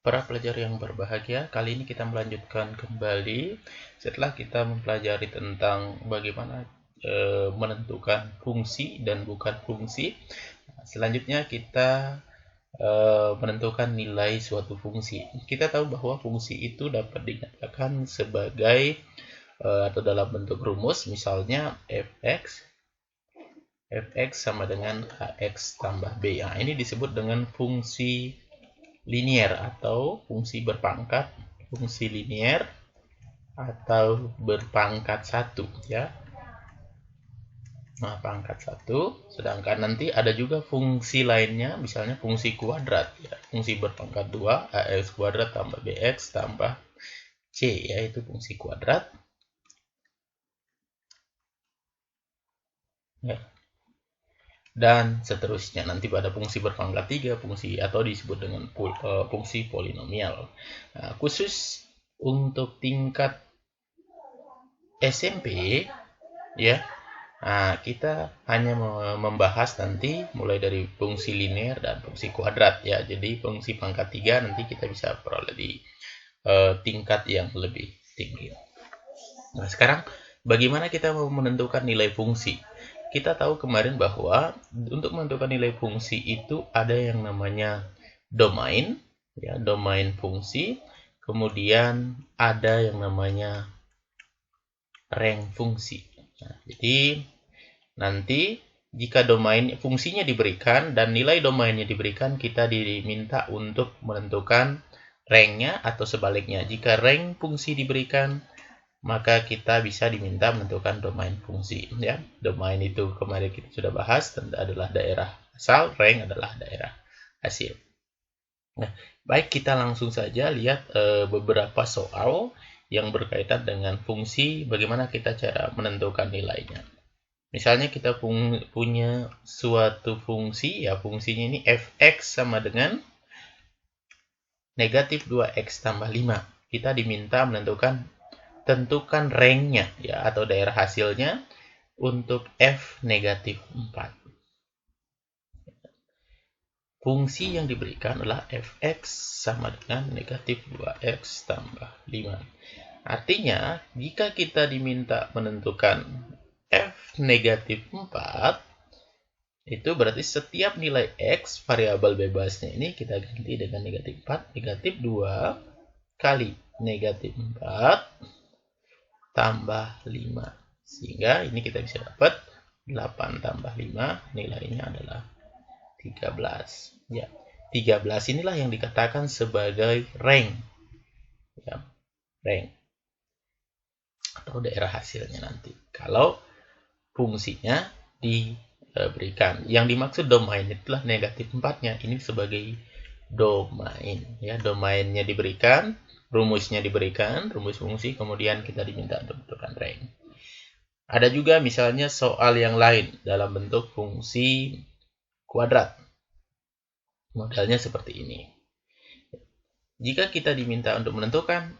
Para pelajar yang berbahagia, kali ini kita melanjutkan kembali setelah kita mempelajari tentang bagaimana menentukan fungsi dan bukan fungsi. Selanjutnya kita menentukan nilai suatu fungsi. Kita tahu bahwa fungsi itu dapat dinyatakan sebagai atau dalam bentuk rumus, misalnya fx sama dengan ax tambah b. Nah, ini disebut dengan fungsi linier atau fungsi berpangkat, fungsi linier atau berpangkat 1 ya. Nah, pangkat 1, sedangkan nanti ada juga fungsi lainnya, misalnya fungsi kuadrat ya. Fungsi berpangkat 2, ax kuadrat tambah bx tambah c, yaitu fungsi kuadrat. Ya. Dan seterusnya nanti pada fungsi berpangkat 3, fungsi atau disebut dengan fungsi polinomial. Nah, khusus untuk tingkat SMP ya, nah, kita hanya membahas nanti mulai dari fungsi linear dan fungsi kuadrat ya. Jadi fungsi pangkat 3 nanti kita bisa peroleh di tingkat yang lebih tinggi. Nah, sekarang bagaimana kita mau menentukan nilai fungsi? Kita tahu kemarin bahwa untuk menentukan nilai fungsi itu ada yang namanya domain, ya, domain fungsi. Kemudian ada yang namanya range fungsi. Nah, jadi nanti jika domain fungsinya diberikan dan nilai domainnya diberikan, kita diminta untuk menentukan range-nya atau sebaliknya. Jika range fungsi diberikan, maka kita bisa diminta menentukan domain fungsi ya. Domain itu kemarin kita sudah bahas, adalah daerah asal, range adalah daerah hasil. Nah, baik, kita langsung saja lihat beberapa soal yang berkaitan dengan fungsi, bagaimana kita cara menentukan nilainya. Misalnya kita punya suatu fungsi ya, fungsinya ini fx sama dengan negatif 2x tambah 5. Kita diminta tentukan range-nya ya, atau daerah hasilnya untuk f negatif 4. Fungsi yang diberikan adalah fx sama dengan negatif 2x tambah 5. Artinya, jika kita diminta menentukan f negatif 4, itu berarti setiap nilai x, variabel bebasnya ini kita ganti dengan negatif 4, negatif 2 kali negatif 4 tambah 5. Sehingga ini kita bisa dapat 8 tambah 5, nilainya adalah 13. Ya, 13 inilah yang dikatakan sebagai range. Ya, range atau daerah hasilnya nanti. Kalau fungsinya diberikan. Yang dimaksud domain itulah negatif 4-nya. Ini sebagai domain. Ya, domainnya diberikan, rumusnya diberikan, rumus fungsi, kemudian kita diminta untuk menentukan range. Ada juga misalnya soal yang lain dalam bentuk fungsi kuadrat. Modelnya seperti ini. Jika kita diminta untuk menentukan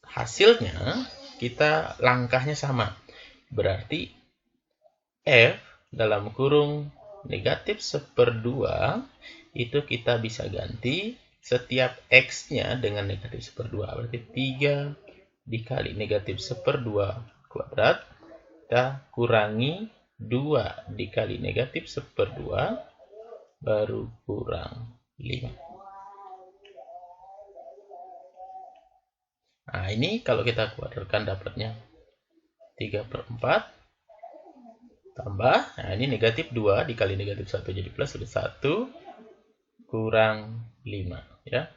hasilnya, kita langkahnya sama. Berarti f dalam kurung negatif 1/2 itu kita bisa ganti setiap x-nya dengan negatif 1/2. Berarti 3 dikali negatif 1/2 kuadrat, kita kurangi 2 dikali negatif 1/2, baru kurang 5. Nah, ini kalau kita kuadratkan dapatnya 3/4 tambah, nah ini negatif 2 dikali negatif 1 jadi plus, 1 kurang 5 ya.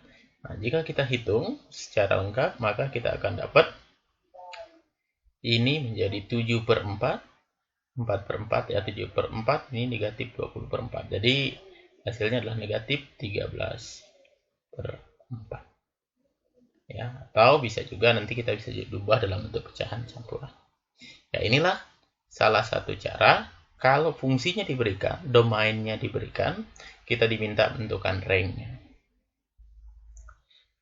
Nah, jika kita hitung secara lengkap, maka kita akan dapat ini menjadi 7/4, 4/4 ya, 7/4 ini negatif 20/4. Jadi hasilnya adalah negatif 13/4 ya. Atau bisa juga nanti kita bisa ubah dalam bentuk pecahan campuran. Ya, inilah salah satu cara kalau fungsinya diberikan, domainnya diberikan, kita diminta menentukan range-nya.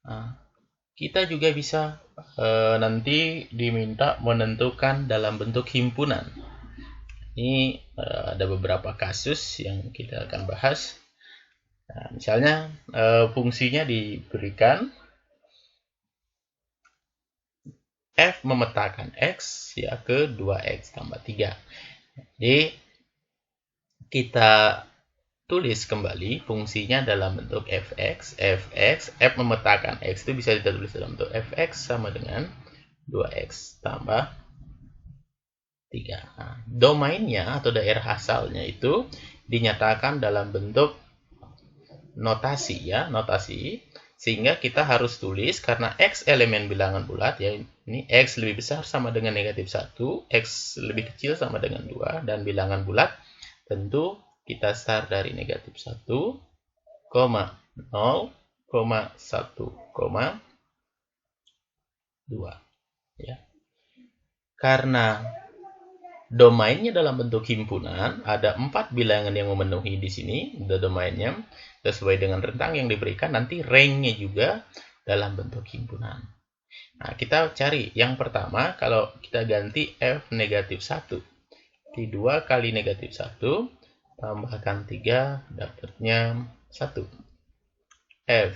Nah, kita juga bisa nanti diminta menentukan dalam bentuk himpunan. Ini ada beberapa kasus yang kita akan bahas. Nah, misalnya fungsinya diberikan F memetakan X ya ke 2X tambah 3. Jadi kita tulis kembali fungsinya dalam bentuk fx. F memetakan X itu bisa kita tulis dalam bentuk fx sama dengan 2X tambah 3. Nah, domainnya atau daerah asalnya itu dinyatakan dalam bentuk notasi ya, notasi. Sehingga kita harus tulis karena X elemen bilangan bulat ya, ini X lebih besar sama dengan negatif 1, X lebih kecil sama dengan 2, dan bilangan bulat tentu kita start dari negatif 1, 0, 1, 2 ya. Karena domainnya dalam bentuk himpunan, ada 4 bilangan yang memenuhi di sini, domainnya sesuai dengan rentang yang diberikan, nanti range-nya juga dalam bentuk himpunan. Nah, kita cari yang pertama, kalau kita ganti F negatif 1, di 2 kali negatif 1, tambahkan 3, dapatnya 1. F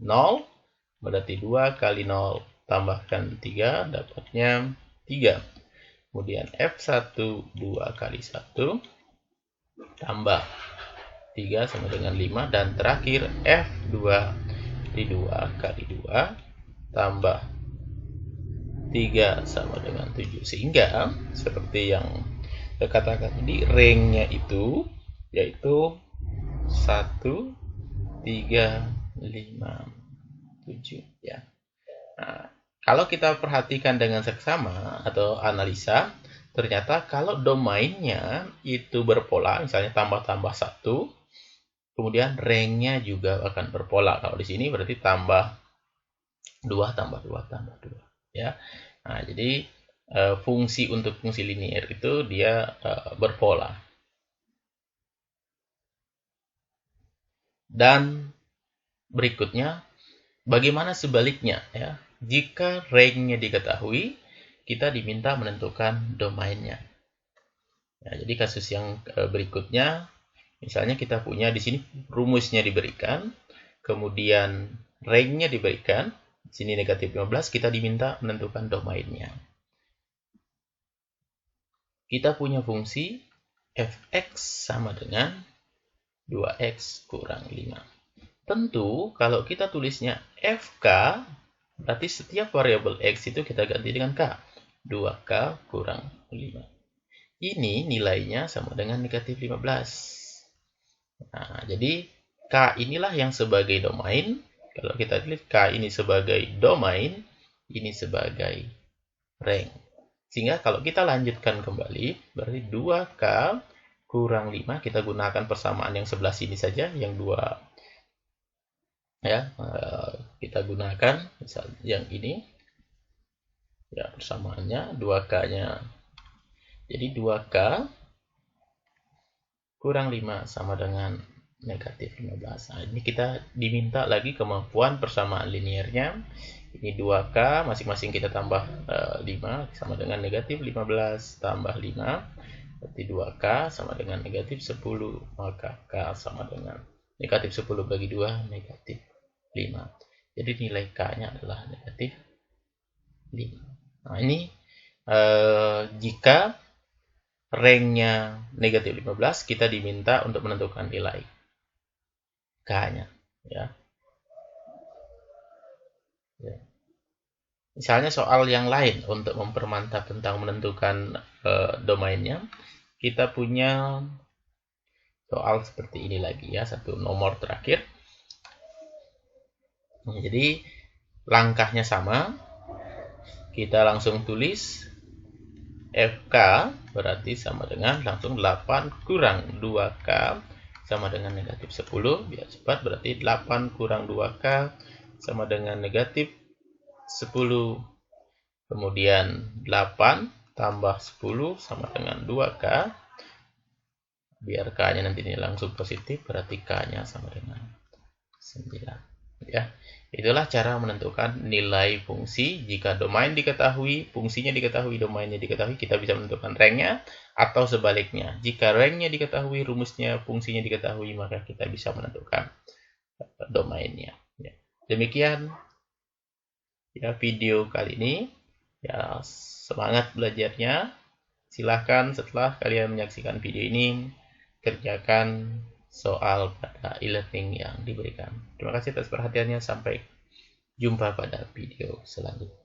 0, berarti 2 kali 0, tambahkan 3, dapatnya 3. Kemudian F1, 2 kali 1, tambah 3 sama dengan 5. Dan terakhir F2, di 2 kali 2, tambah 3 sama dengan 7. Sehingga, seperti yang saya katakan tadi, range-nya itu, yaitu 1, 3, 5, 7. Ya. Nah, kalau kita perhatikan dengan seksama atau analisa, ternyata kalau domainnya itu berpola, misalnya tambah-tambah 1, kemudian range-nya juga akan berpola. Kalau di sini berarti tambah 2, tambah 2, tambah 2. Ya. Nah, jadi fungsi untuk fungsi linier itu dia berpola. Dan berikutnya, bagaimana sebaliknya ya? Jika range-nya diketahui, kita diminta menentukan domainnya. Ya, jadi kasus yang berikutnya, misalnya kita punya di sini rumusnya diberikan, kemudian range-nya diberikan, di sini negatif 15, kita diminta menentukan domainnya. Kita punya fungsi fx sama dengan 2x kurang 5. Tentu kalau kita tulisnya fk, berarti setiap variabel X itu kita ganti dengan K. 2K kurang 5. Ini nilainya sama dengan negatif 15. Nah, jadi K inilah yang sebagai domain. Kalau kita tulis K ini sebagai domain, ini sebagai range. Sehingga kalau kita lanjutkan kembali, berarti 2K kurang 5, kita gunakan persamaan yang sebelah sini saja, yang 2 ya, kita gunakan misal yang ini ya, persamaannya 2K-nya, jadi 2K kurang 5 sama dengan negatif 15. Nah, ini kita diminta lagi kemampuan persamaan liniernya. Ini 2K, masing-masing kita tambah 5 sama dengan negatif 15 tambah 5, berarti 2K sama dengan negatif 10, maka K sama dengan negatif 10 bagi 2, negatif 5. Jadi nilai K-nya adalah negatif 5. Nah, ini jika range-nya negatif 15, kita diminta untuk menentukan nilai K-nya. Ya. Misalnya soal yang lain untuk mempermantap tentang menentukan domainnya, kita punya soal seperti ini lagi ya, satu nomor terakhir. Jadi langkahnya sama, kita langsung tulis FK berarti sama dengan langsung 8 kurang 2K sama dengan negatif 10. Biar cepat, berarti 8 kurang 2K sama dengan negatif 10. Kemudian 8 tambah 10 sama dengan 2K. Biar K-nya nanti ini langsung positif, berarti K-nya sama dengan 9. Ya, itulah cara menentukan nilai fungsi. Jika domain diketahui, fungsinya diketahui, domainnya diketahui, kita bisa menentukan range-nya, atau sebaliknya. Jika range-nya diketahui, rumusnya, fungsinya diketahui, maka kita bisa menentukan domainnya. Ya. Demikian ya video kali ini. Ya, semangat belajarnya. Silahkan setelah kalian menyaksikan video ini, kerjakan soal pada e-learning yang diberikan. Terima kasih atas perhatiannya. Sampai jumpa pada video selanjutnya.